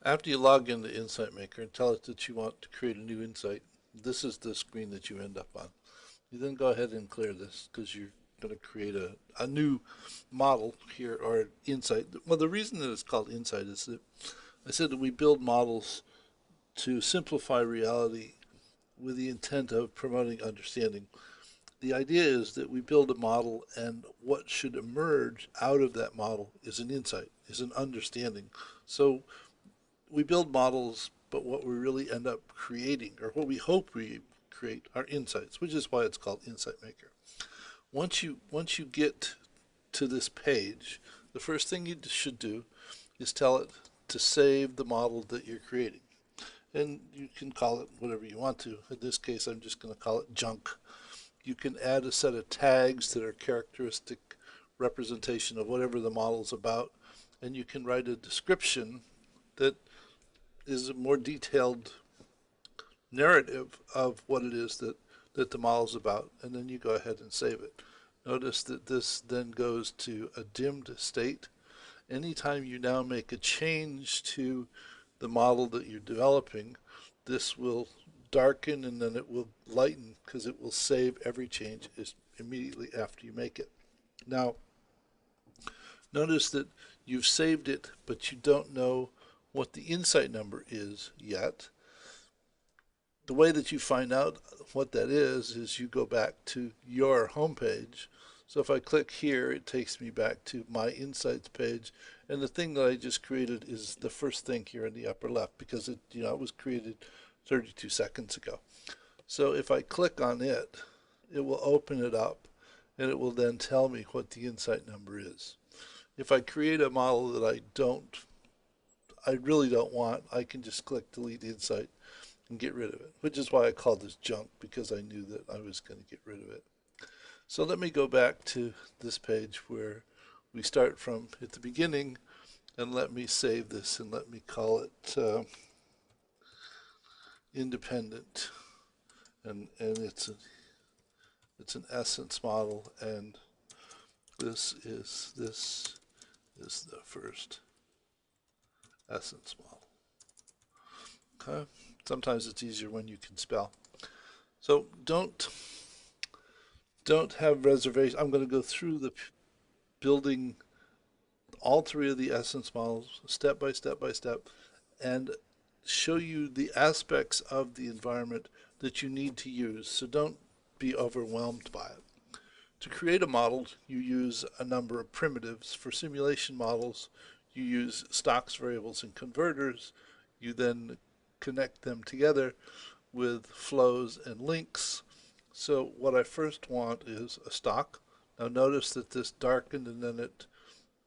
After you log into Insight Maker and tell it that you want to create a new insight, this is the screen that you end up on. You then go ahead and clear this because you're going to create a new model here or insight. Well, the reason that it's called insight is that I said that we build models to simplify reality with the intent of promoting understanding. The idea is that we build a model, and what should emerge out of that model is an insight, is an understanding. So we build models, but what we really end up creating, or what we hope we create, are insights, which is why it's called Insight Maker. Once you get to this page, the first thing you should do is tell it to save the model that you're creating. And you can call it whatever you want to. In this case, I'm just going to call it junk. You can add a set of tags that are characteristic representation of whatever the model's about, and you can write a description that is a more detailed narrative of what it is that the model is about, and then you go ahead and save it. Notice that this then goes to a dimmed state. Anytime you now make a change to the model that you're developing, this will darken and then it will lighten because it will save every change immediately after you make it. Now, notice that you've saved it, but you don't know what the insight number is yet. The way that you find out what that is you go back to your home page. So if I click here, it takes me back to my insights page, and the thing that I just created is the first thing here in the upper left because it was created 32 seconds ago. So if I click on it, it will open it up, and it will then tell me what the insight number is. If I create a model that I really don't want, I can just click delete insight and get rid of it, which is why I called this junk, because I knew that I was going to get rid of it. So let me go back to this page where we start from at the beginning, and let me save this and let me call it independent, and it's an essence model, and this is the first essence model. Okay. Sometimes it's easier when you can spell. So don't have reservations. I'm going to go through the building all three of the essence models step by step by step and show you the aspects of the environment that you need to use. So don't be overwhelmed by it. To create a model, you use a number of primitives. For simulation models, you use stocks, variables, and converters. You then connect them together with flows and links. So what I first want is a stock. Now notice that this darkened and then it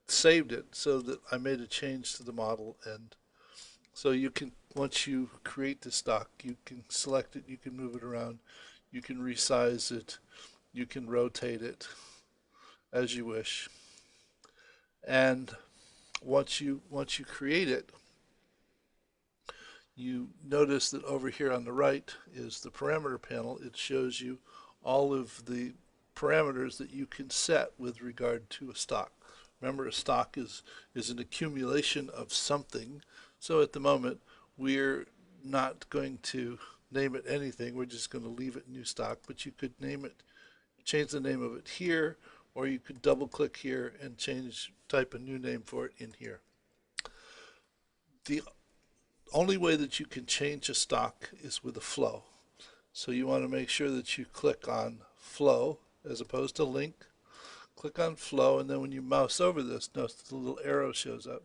saved it so that I made a change to the model, and so you can, once you create the stock, you can select it, you can move it around, you can resize it, you can rotate it as you wish. And once you create it, you notice that over here on the right is the parameter panel. It shows you all of the parameters that you can set with regard to a stock. Remember, a stock is an accumulation of something. So at the moment, we're not going to name it anything. We're just going to leave it new stock, but you could name it, change the name of it here, or you could double click here and type a new name for it in here. The only way that you can change a stock is with a flow. So you want to make sure that you click on flow as opposed to link. Click on flow, and then when you mouse over this, notice the little arrow shows up.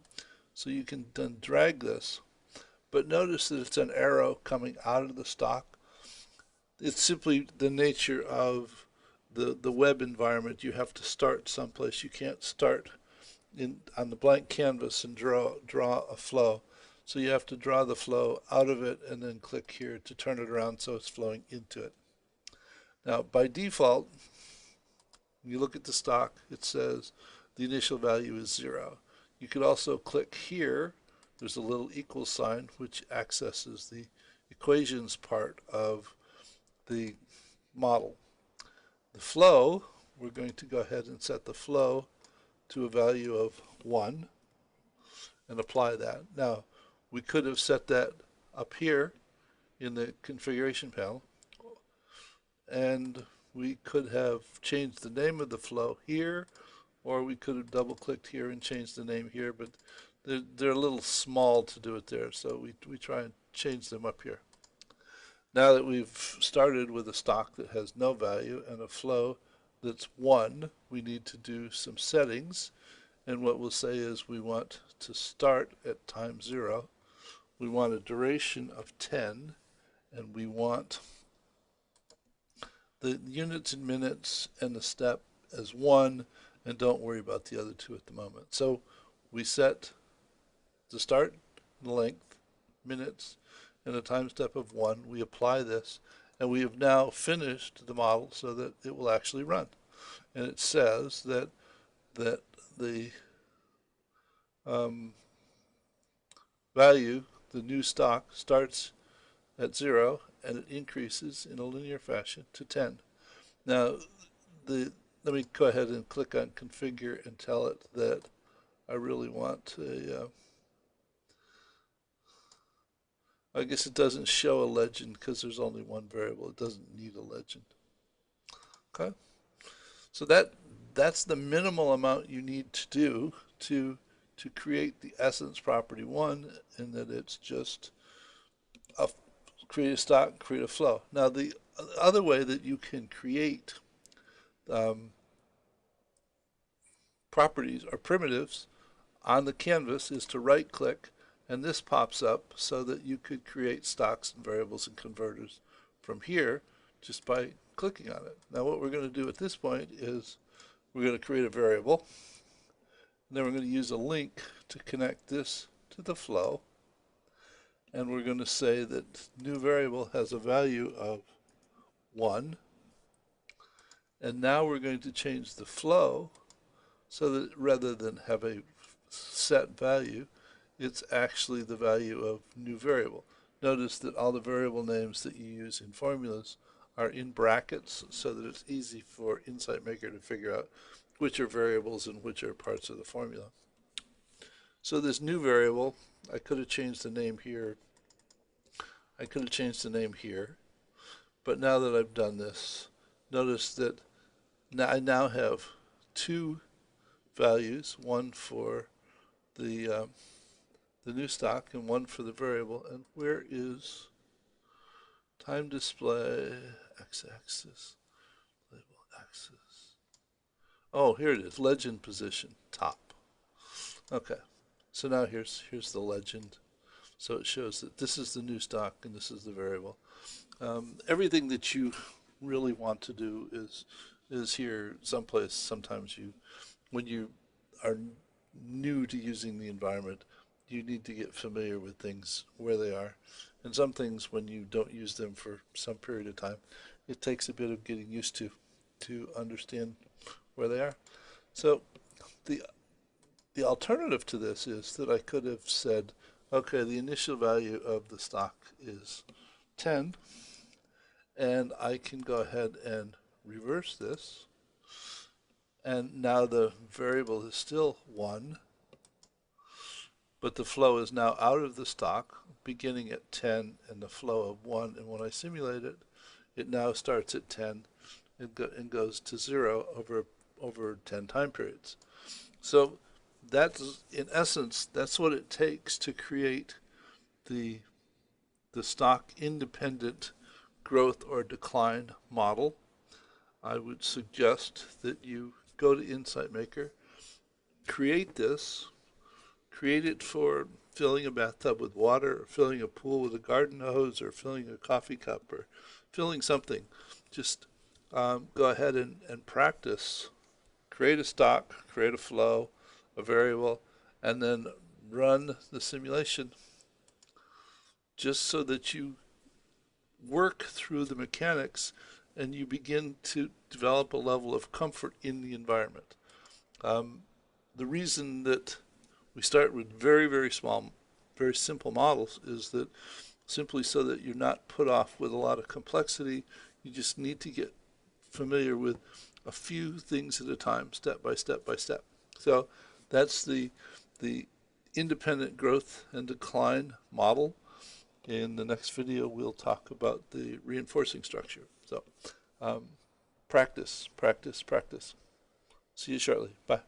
So you can then drag this, but notice that it's an arrow coming out of the stock. It's simply the nature of the web environment. You have to start someplace. You can't start on the blank canvas and draw a flow. So you have to draw the flow out of it and then click here to turn it around so it's flowing into it. Now by default, when you look at the stock, it says the initial value is 0. You could also click here. There's a little equal sign which accesses the equations part of the model. The flow, we're going to go ahead and set the flow to a value of 1 and apply that. Now, We could have set that up here in the configuration panel, and we could have changed the name of the flow here, or we could have double clicked here and changed the name here, but they're a little small to do it there, so we try and change them up here. Now that we've started with a stock that has no value and a flow that's 1, we need to do some settings, and what we'll say is we want to start at time 0, we want a duration of 10, and we want the units in minutes and the step as 1, and don't worry about the other 2 at the moment. So we set the start, the length, minutes, and a time step of 1. We apply this, and we have now finished the model so that it will actually run. And it says that the value, the new stock, starts at 0 and it increases in a linear fashion to 10. Now, let me go ahead and click on configure and tell it that I really want a I guess it doesn't show a legend because there's only one variable. It doesn't need a legend. Okay, so that's the minimal amount you need to do to create the essence property 1, and that it's just create a stock, create a flow. Now the other way that you can create properties or primitives on the canvas is to right click, and this pops up so that you could create stocks and variables and converters from here just by clicking on it. Now what we're going to do at this point is we're going to create a variable, and then we're going to use a link to connect this to the flow, and we're going to say that new variable has a value of 1, and now we're going to change the flow so that rather than have a set value, it's actually the value of new variable. Notice that all the variable names that you use in formulas are in brackets so that it's easy for Insight Maker to figure out which are variables and which are parts of the formula. So this new variable, I could have changed the name here. I could have changed the name here. But now that I've done this, notice that I now have 2 values, one for the new stock and one for the variable. And where is time display, x-axis, label axis? Oh, here it is, legend position, top. Okay, so now here's the legend. So it shows that this is the new stock and this is the variable. Everything that you really want to do is here someplace. Sometimes when you are new to using the environment, you need to get familiar with things where they are. And some things, when you don't use them for some period of time, it takes a bit of getting used to understand where they are. So the alternative to this is that I could have said, okay, the initial value of the stock is 10, and I can go ahead and reverse this, and now the variable is still 1, but the flow is now out of the stock, beginning at 10 and the flow of 1, and when I simulate it, it now starts at 10 and goes to 0 over 10 time periods. So that's, in essence, that's what it takes to create the stock independent growth or decline model. I would suggest that you go to Insight Maker, create this, create it for filling a bathtub with water, or filling a pool with a garden hose, or filling a coffee cup, or filling something. Just go ahead and practice. Create a stock, create a flow, a variable, and then run the simulation just so that you work through the mechanics and you begin to develop a level of comfort in the environment. The reason that we start with very, very small, very simple models is that simply so that you're not put off with a lot of complexity. You just need to get familiar with a few things at a time, step by step by step. So that's the independent growth and decline model. In the next video, we'll talk about the reinforcing structure. So practice, practice, practice. See you shortly. Bye.